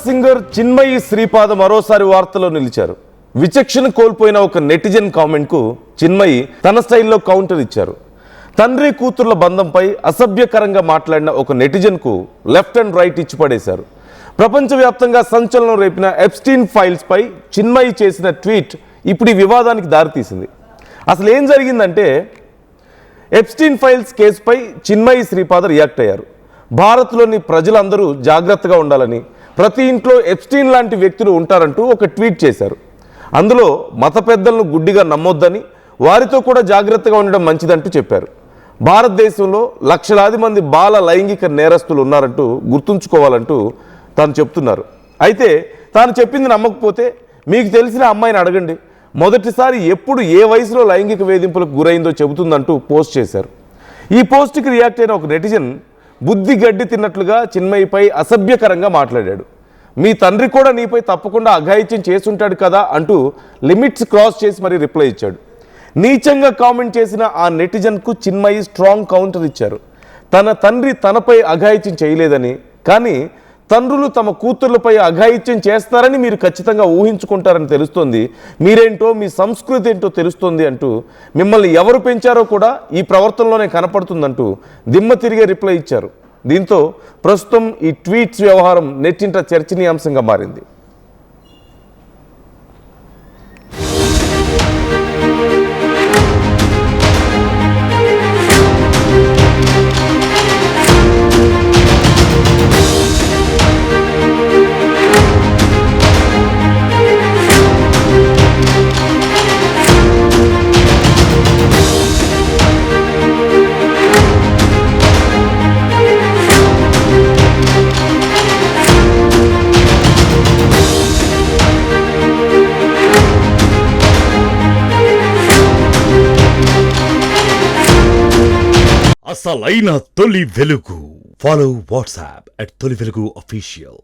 Singer Chinmayi Sripada మరోసారి వార్తల్లో నిలిచారు. విచక్షణ కోల్పోయిన ఒక నెటిజన్ కామెంట్కు చిన్మయి తన స్టైల్లో కౌంటర్ ఇచ్చారు. తండ్రి కూతుర్ల బంధంపై అసభ్యకరంగా మాట్లాడిన ఒక నెటిజన్కు లెఫ్ట్ అండ్ రైట్ ఇచ్చి పడేశారు. ప్రపంచవ్యాప్తంగా సంచలనం రేపిన ఎప్స్టీన్ ఫైల్స్ పై చిన్మయి చేసిన ట్వీట్ ఇప్పుడు ఈ వివాదానికి దారితీసింది. అసలు ఏం జరిగిందంటే, ఎప్స్టీన్ ఫైల్స్ కేసుపై చిన్మయి శ్రీపాద రియాక్ట్ అయ్యారు. భారత్లోని ప్రజలందరూ జాగ్రత్తగా ఉండాలని, ప్రతి ఇంట్లో ఎప్స్టీన్ లాంటి వ్యక్తులు ఉంటారంటూ ఒక ట్వీట్ చేశారు. అందులో మత పెద్దలను గుడ్డిగా నమ్మొద్దని, వారితో కూడా జాగ్రత్తగా ఉండడం మంచిదంటూ చెప్పారు. భారతదేశంలో లక్షలాది మంది బాల లైంగిక నేరస్తులు ఉన్నారంటూ గుర్తుంచుకోవాలంటూ తాను చెప్తున్నారు. అయితే తాను చెప్పింది నమ్మకపోతే మీకు తెలిసిన అమ్మాయిని అడగండి, మొదటిసారి ఎప్పుడు ఏ వయసులో లైంగిక వేధింపులకు గురైందో చెబుతుందంటూ పోస్ట్ చేశారు. ఈ పోస్ట్కి రియాక్ట్ అయిన ఒక నెటిజన్ బుద్ధి గడ్డి తిన్నట్లుగా చిన్మయిపై అసభ్యకరంగా మాట్లాడాడు. మీ తండ్రి కూడా నీపై తప్పకుండా అఘాయిత్యం చేసుంటాడు కదా అంటూ లిమిట్స్ క్రాస్ చేసి మరీ రిప్లై ఇచ్చాడు. నీచంగా కామెంట్ చేసిన ఆ నెటిజన్కు చిన్మయి స్ట్రాంగ్ కౌంటర్ ఇచ్చారు. తన తండ్రి తనపై అఘాయిత్యం చేయలేదని, కానీ తండ్రులు తమ కూతుర్లపై అఘాయిత్యం చేస్తారని మీరు ఖచ్చితంగా ఊహించుకుంటారని తెలుస్తోంది. మీరేంటో, మీ సంస్కృతి ఏంటో తెలుస్తోంది అంటూ మిమ్మల్ని ఎవరు పెంచారో కూడా ఈ ప్రవర్తనలోనే కనపడుతుందంటూ దిమ్మ తిరిగే రిప్లై ఇచ్చారు. దీంతో ప్రస్తుతం ఈ ట్వీట్స్ వ్యవహారం నెట్టింట చర్చనీయాంశంగా మారింది. అసలైన తొలి వెలుగు. ఫాలో వాట్సాప్ @తొలి వెలుగు official.